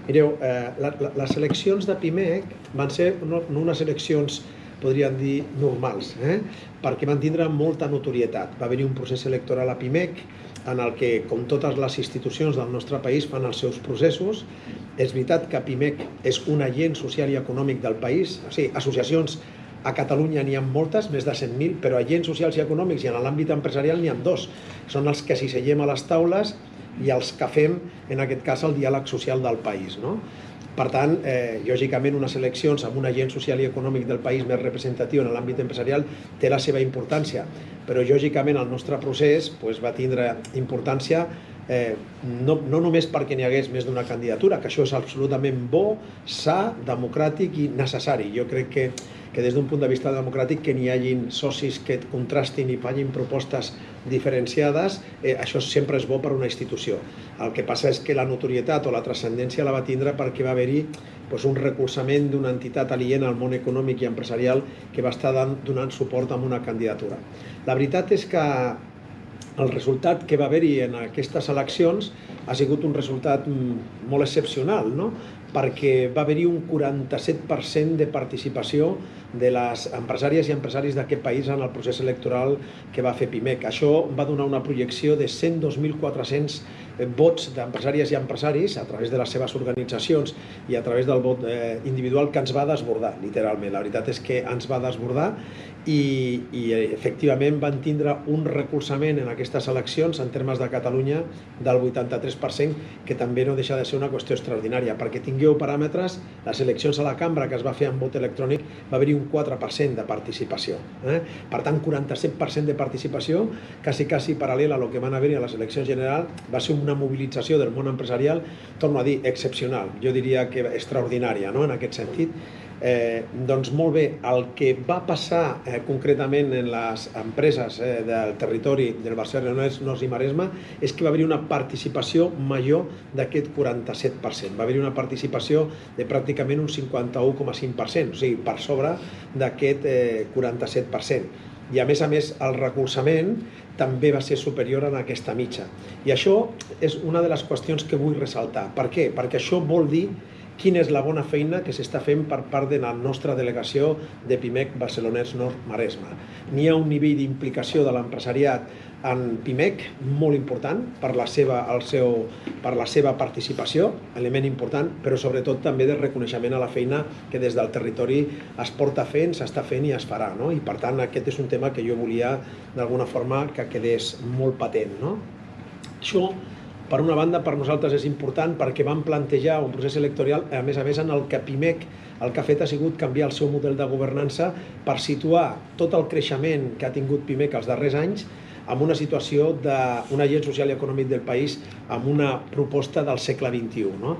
Mireu, les eleccions de PIMEC van ser no unes eleccions, podríem dir, normals, perquè van tindre molta notorietat. Va haver-hi un procés electoral a PIMEC en el que, com totes les institucions del nostre país, fan els seus processos. És veritat que PIMEC és un agent social i econòmic del país, o sigui, associacions a Catalunya n'hi ha moltes, més de 100.000, però agents socials i econòmics i en l'àmbit empresarial n'hi ha dos. Són els que s'hi seiem a les taules i els que fem, en aquest cas, el diàleg social del país. Per tant, lògicament, unes eleccions amb un agent social i econòmic del país més representatiu en l'àmbit empresarial té la seva importància, però lògicament el nostre procés va tindre importància no només perquè n'hi hagués més d'una candidatura, que això és absolutament bo, sa, democràtic i necessari. Jo crec que des d'un punt de vista democràtic que n'hi hagin socis que contrastin i facin propostes diferenciades, això sempre és bo per a una institució. El que passa és que la notorietat o la transcendència la va tindre perquè va haver-hi un recolzament d'una entitat aliena al món econòmic i empresarial que va estar donant suport a una candidatura. La veritat és que el resultat que va haver-hi en aquestes eleccions ha sigut un resultat molt excepcional, perquè va haver-hi un 47% de participació de les empresàries i empresaris d'aquest país en el procés electoral que va fer PIMEC. Això va donar una projecció de 102.400 vots d'empresàries i empresaris a través de les seves organitzacions i a través del vot individual que ens va desbordar, literalment. La veritat és que ens va desbordar i efectivament van tindre un recolzament en aquestes eleccions en termes de Catalunya del 83%, que també no deixa de ser una qüestió extraordinària. Perquè tingueu paràmetres, les eleccions a la cambra que es va fer amb vot electrònic va haver-hi un 4% de participació. Per tant, 47% de participació, quasi paral·lel a lo que van haver-hi a les eleccions generals, va ser una mobilització del món empresarial, torno a dir, excepcional, jo diria que extraordinària, en aquest sentit. Doncs molt bé, el que va passar concretament en les empreses del territori del Barcelonès, Nord i Maresme és que va haver-hi una participació major d'aquest 47%. Va haver-hi una participació de pràcticament un 51,5%, o sigui, per sobre d'aquest 47%. I a més, el recolzament també va ser superior a aquesta mitja. I això és una de les qüestions que vull ressaltar. Per què? Perquè això vol dir quina és la bona feina que s'està fent per part de la nostra delegació de PIMEC Barcelonès Nord Maresme. N'hi ha un nivell d'implicació de l'empresariat en PIMEC molt important per la seva participació, element important, però sobretot també de reconeixement a la feina que des del territori es porta fent, s'està fent i es farà. I per tant aquest és un tema que jo volia d'alguna forma que quedés molt patent. Això, per una banda, per nosaltres és important perquè vam plantejar un procés electoral, a més en el que PIMEC el que ha fet ha sigut canviar el seu model de governança per situar tot el creixement que ha tingut PIMEC els darrers anys en una situació d'un agent social i econòmic del país amb una proposta del segle XXI.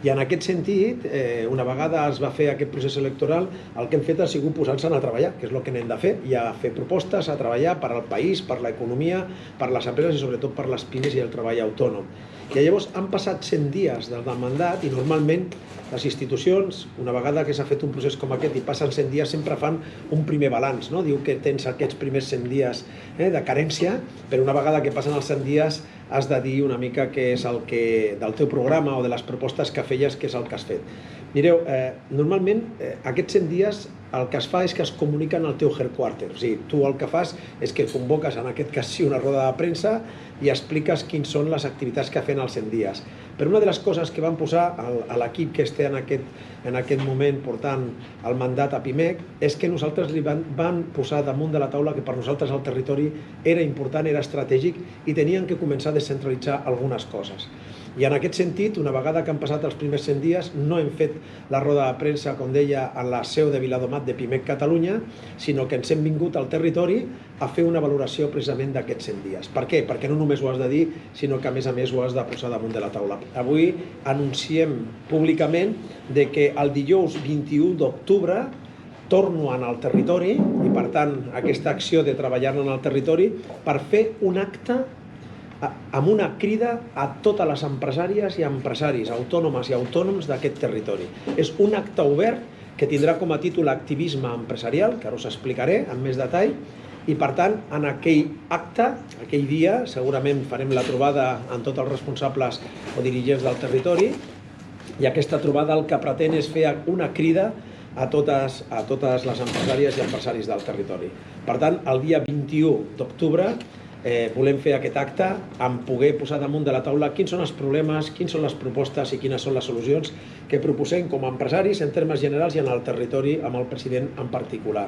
I en aquest sentit, una vegada es va fer aquest procés electoral, el que hem fet ha sigut posar-nos a treballar, que és el que n'hem de fer, i a fer propostes, a treballar per al país, per l'economia, per les empreses i sobretot per les pimes i el treball autònom. I llavors han passat 100 dies del mandat i normalment les institucions, una vegada que s'ha fet un procés com aquest i passen 100 dies, sempre fan un primer balanç. Diu que tens aquests primers 100 dies de carència, però una vegada que passen els 100 dies has de dir una mica què és el que del teu programa o de les propostes que feies, què és el que has fet. Mireu, normalment aquests 100 dies el que es fa és que es comuniquen al teu headquarter. O sigui, tu el que fas és que convoques, en aquest cas sí, una roda de premsa i expliques quins són les activitats que fan els 100 dies. Però una de les coses que van posar a l'equip que està en aquest moment portant el mandat a PIMEC és que nosaltres li van posar damunt de la taula que per nosaltres el territori era important, era estratègic i tenien que començar a descentralitzar algunes coses. I en aquest sentit, una vegada que han passat els primers 100 dies, no hem fet la roda de premsa, com deia, a la seu de Viladomat de PIMEC Catalunya, sinó que ens hem vingut al territori a fer una valoració precisament d'aquests 100 dies. Per què? Perquè no només ho has de dir, sinó que a més ho has de posar damunt de la taula. Avui anunciem públicament que el dijous 21 d'octubre torno a anar al territori i, per tant, aquesta acció de treballar en el territori per fer un acte amb una crida a totes les empresàries i empresaris, autònomes i autònoms d'aquest territori. És un acte obert que tindrà com a títol Activisme empresarial, que ara us explicaré amb més detall, i per tant, en aquell acte, aquell dia, segurament farem la trobada amb tots els responsables o dirigents del territori I aquesta trobada el que pretén és fer una crida a totes les empresàries i empresaris del territori. Per tant, el dia 21 d'octubre volem fer aquest acte amb poder posar damunt de la taula quins són els problemes, quins són les propostes i quines són les solucions que proposem com a empresaris en termes generals i en el territori amb el president en particular.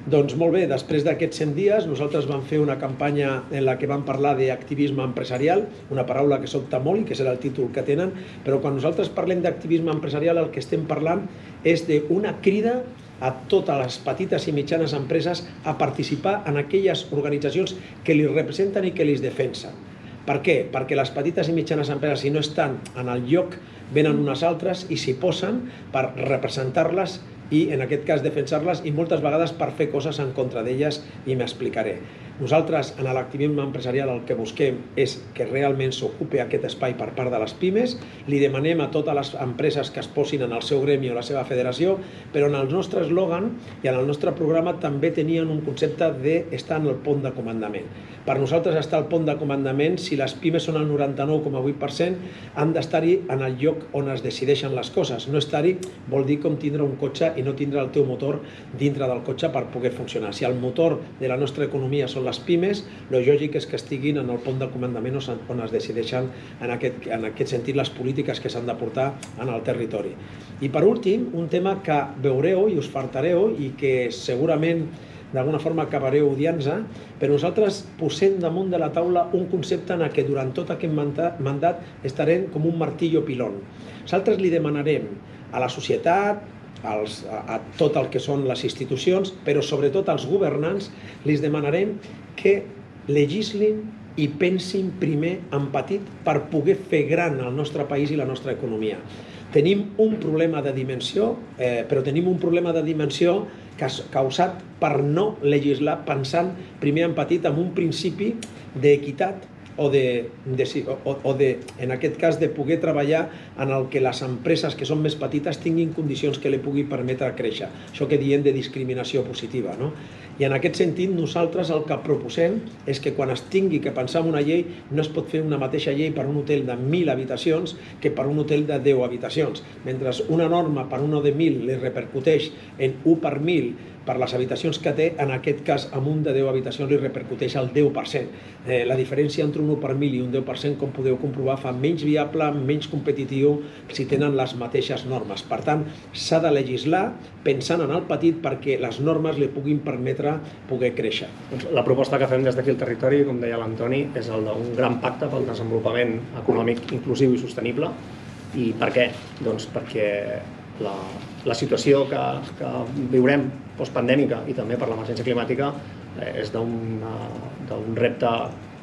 Doncs molt bé, després d'aquests 100 dies nosaltres vam fer una campanya en la que vam parlar d'activisme empresarial, una paraula que sobta molt i que serà el títol que tenen, però quan nosaltres parlem d'activisme empresarial el que estem parlant és d'una crida a totes les petites i mitjanes empreses a participar en aquelles organitzacions que li representen i que li defensen. Per què? Perquè les petites i mitjanes empreses, si no estan en el lloc, venen unes altres i s'hi posen per representar-les i, en aquest cas, defensar-les i moltes vegades per fer coses en contra d'elles, i m'explicaré. Nosaltres, en l'activisme empresarial, el que busquem és que realment s'ocupi aquest espai per part de les pimes, li demanem a totes les empreses que es posin en el seu gremi o la seva federació, però en el nostre eslògan i en el nostre programa també tenien un concepte d'estar en el pont de comandament. Per nosaltres estar al pont de comandament, si les pimes són el 99,8%, han d'estar-hi en el lloc on es decideixen les coses. No estar-hi vol dir com tindre un cotxe i no tindre el teu motor dintre del cotxe per poder funcionar. Si el motor de la nostra economia són les pimes, el lògic és que estiguin en el pont de comandament on es decideixen en aquest sentit les polítiques que s'han de portar en el territori. I per últim, un tema que veureu i us fartareu i que segurament d'alguna forma acabareu odiant-se, però nosaltres posem damunt de la taula un concepte en què durant tot aquest mandat estarem com un martillo pilón. Nosaltres li demanarem a la societat, a tot el que són les institucions, però sobretot als governants, li demanarem que legislin i pensin primer en petit per poder fer gran el nostre país i la nostra economia. Tenim un problema de dimensió, però tenim un problema de dimensió causat per no legislar pensant primer en petit amb un principi d'equitat o en aquest cas de poder treballar en el que les empreses que són més petites tinguin condicions que li pugui permetre créixer. Això que diem de discriminació positiva, no? I en aquest sentit nosaltres el que proposem és que quan es tingui que pensar en una llei no es pot fer una mateixa llei per un hotel de 1.000 habitacions que per un hotel de 10 habitacions. Mentre una norma per un de 1.000 li repercuteix en 1 per 1.000 per les habitacions que té, en aquest cas amb un de 10 habitacions li repercuteix el 10%. La diferència entre un 1 per 1.000 i un 10%, com podeu comprovar, fa menys viable, menys competitiu si tenen les mateixes normes. Per tant, s'ha de legislar pensant en el petit perquè les normes li puguin permetre poder créixer. La proposta que fem des d'aquí al territori, com deia l'Antoni, és el d'un gran pacte pel desenvolupament econòmic inclusiu i sostenible. I per què? Doncs perquè la situació que viurem postpandèmica i també per l'emergència climàtica és d'un repte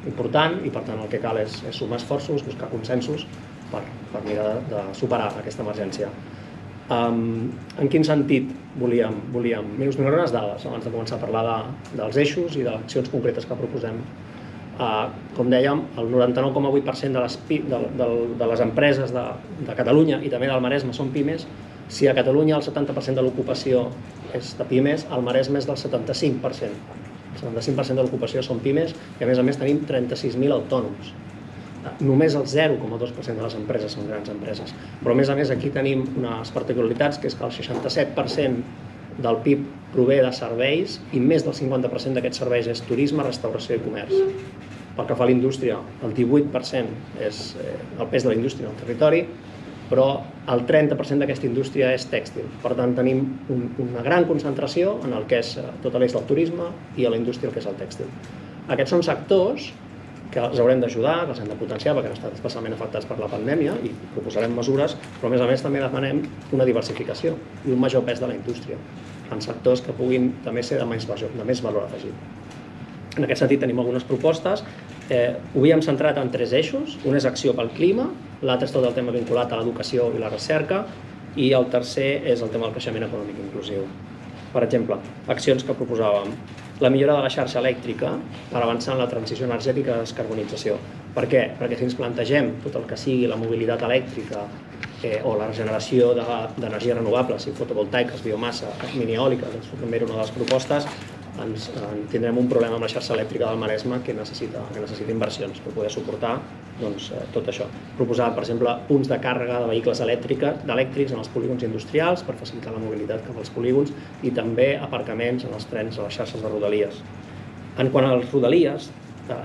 important i per tant el que cal és sumar esforços, buscar consensos per mirar de superar aquesta emergència. En quin sentit volíem? Us donaré unes dades abans de començar a parlar dels eixos i de les accions concretes que proposem. Com dèiem, el 99,8% de les empreses de Catalunya i també del Maresme són pimes. Si a Catalunya el 70% de l'ocupació és de pimes, al Maresme és del 75%. El 75% de l'ocupació són pimes i a més tenim 36.000 autònoms. Només el 0,2% de les empreses són grans empreses. Però a més aquí tenim unes particularitats, que és que el 67% del PIB prové de serveis i més del 50% d'aquests serveis és turisme, restauració i comerç. Pel que fa a la indústria, el 18% és el pes de la indústria en el territori, però el 30% d'aquesta indústria és tèxtil. Per tant, tenim una gran concentració en el que és tot l'eix del turisme i a la indústria el que és el tèxtil. Aquests són sectors que els haurem d'ajudar, que els hem de potenciar perquè han estat especialment afectats per la pandèmia i proposarem mesures, però a més també demanem una diversificació i un major pes de la indústria en sectors que puguin també ser de més valor afegit. En aquest sentit tenim algunes propostes. Ho havíem centrat en 3 eixos. Un és acció pel clima, l'altre és tot el tema vinculat a l'educació i la recerca i el tercer és el tema del creixement econòmic inclusiu. Per exemple, accions que proposàvem. La millora de la xarxa elèctrica per avançar en la transició energètica de descarbonització. Per què? Perquè si ens plantegem tot el que sigui la mobilitat elèctrica o la regeneració d'energies renovables, fotovoltaiques, biomassa, mini eòlica, que també era una de les propostes, tindrem un problema amb la xarxa elèctrica del Maresme que necessita inversions per poder suportar tot això. Proposar, per exemple, punts de càrrega de vehicles elèctrics en els polígons industrials per facilitar la mobilitat cap als polígons i també aparcaments en els trens a les xarxes de rodalies. En quant a les rodalies,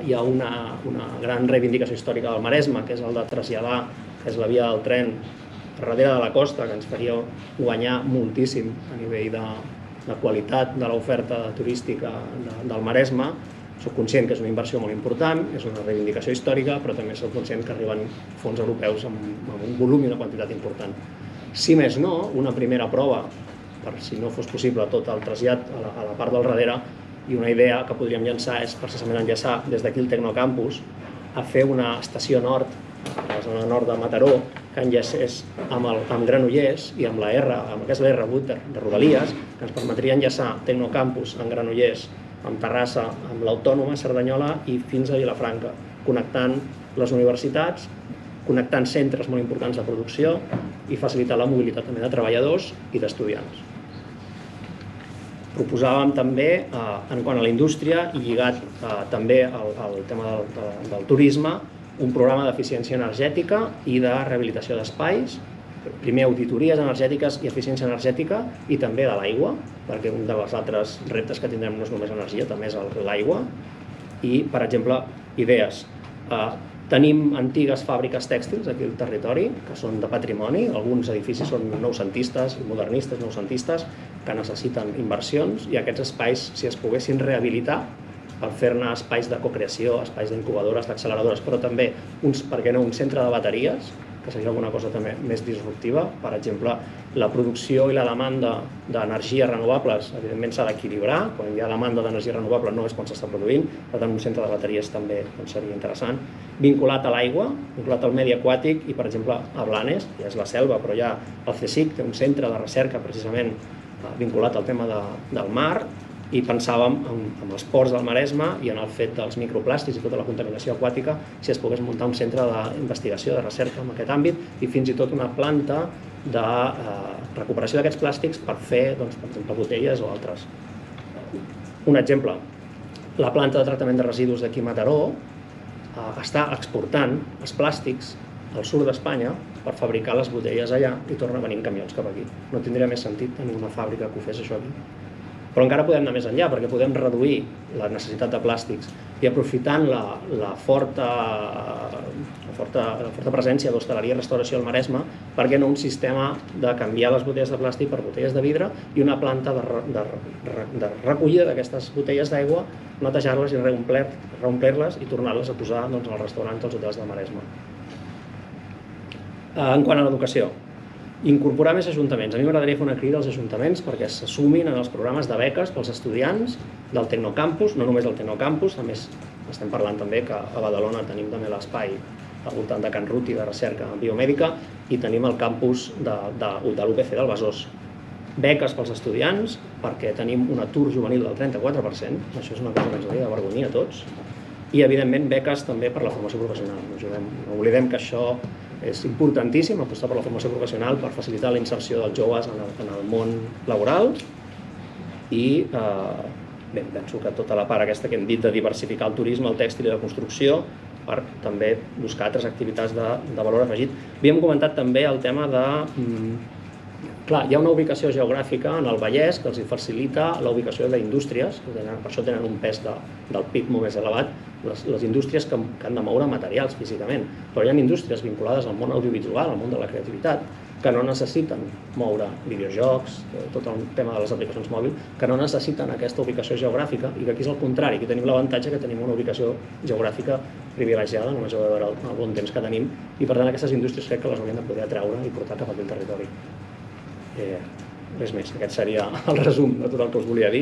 hi ha una gran reivindicació històrica del Maresme, que és el de traslladar, que és la via del tren darrere de la costa, que ens faria guanyar moltíssim a nivell de qualitat de l'oferta turística del Maresme. Soc conscient que és una inversió molt important, és una reivindicació històrica, però també soc conscient que arriben fons europeus amb un volum i una quantitat important. Si més no, una primera prova, per si no fos possible tot el trasllat a la part del darrere, i una idea que podríem llançar és precisament enllaçar des d'aquí el Tecnocampus a fer una estació nord, a la zona nord de Mataró, que enllacés amb Granollers i amb la R, amb aquesta R8 de Rodalies, que ens permetria enllaçar Tecnocampus amb Granollers, amb Terrassa, amb l'Autònoma, Cerdanyola i fins a Vilafranca, connectant les universitats, connectant centres molt importants de producció i facilitar la mobilitat també de treballadors i d'estudiants. Proposàvem també, en quant a la indústria i lligat també al tema del turisme, un programa d'eficiència energètica i de rehabilitació d'espais, primer auditories energètiques i eficiència energètica i també de l'aigua, perquè un dels altres reptes que tindrem no és només energia, també és l'aigua. I, per exemple, idees. Tenim antigues fàbriques tèxtils aquí al territori, que són de patrimoni, alguns edificis són noucentistes, modernistes, noucentistes, que necessiten inversions i aquests espais, si es poguessin rehabilitar per fer-ne espais de cocreació, espais d'incubadores, d'acceleradores, però també, per què no, un centre de bateries, que seria alguna cosa també més disruptiva. Per exemple, la producció i la demanda d'energies renovables, evidentment s'ha d'equilibrar, quan hi ha demanda d'energia renovable no és quan s'està produint, per tant un centre de bateries també seria interessant. Vinculat a l'aigua, vinculat al medi aquàtic i, per exemple, a Blanes, ja és la selva, però ja el CSIC té un centre de recerca precisament vinculat al tema del mar, i pensàvem en els ports del Maresme i en el fet dels microplàstics i tota la contaminació aquàtica, si es pogués muntar un centre d'investigació, de recerca en aquest àmbit i fins i tot una planta de recuperació d'aquests plàstics per fer, per exemple, botelles o altres. Un exemple, la planta de tractament de residus d'aquí a Mataró està exportant els plàstics al sud d'Espanya per fabricar les botelles allà i torna a venir en camions cap aquí. No tindria més sentit tenir una fàbrica que ho fes això aquí. Però encara podem anar més enllà, perquè podem reduir la necessitat de plàstics i aprofitant la forta presència d'hostaleria i restauració al Maresme, per què no un sistema de canviar les botelles de plàstic per botelles de vidre i una planta de recollida d'aquestes botelles d'aigua, netejar-les i reomplir-les i tornar-les a posar als restaurants dels hotels del Maresme. En quant a l'educació, incorporar més ajuntaments. A mi m'agradaria fer una crida als ajuntaments perquè s'assumin en els programes de beques pels estudiants del Tecnocampus, no només del Tecnocampus, a més estem parlant també que a Badalona tenim també l'espai al voltant de Can Ruti de recerca biomèdica i tenim el campus de l'UPC del Besòs. Beques pels estudiants perquè tenim un atur juvenil del 34%, això és una cosa que ens hauria d'avergonyir a tots, i evidentment beques també per la formació professional. No oblidem que això és importantíssim, apostar per la formació professional per facilitar la inserció dels joves en el món laboral i penso que tota la part aquesta que hem dit de diversificar el turisme, el tèxtil i la construcció per també buscar altres activitats de valor afegit. Havíem comentat també el tema de... Clar, hi ha una ubicació geogràfica en el Vallès que els facilita la ubicació d'indústries, per això tenen un pes del PIB molt més elevat, les indústries que han de moure materials físicament, però hi ha indústries vinculades al món audiovisual, al món de la creativitat, que no necessiten moure videojocs, tot el tema de les aplicacions mòbils, que no necessiten aquesta ubicació geogràfica i que aquí és el contrari, aquí tenim l'avantatge que tenim una ubicació geogràfica privilegiada, només heu de veure el bon temps que tenim, i per tant aquestes indústries crec que les haurien de poder atraure i portar cap a aquell territori. Res més, aquest seria el resum de tot el que us volia dir.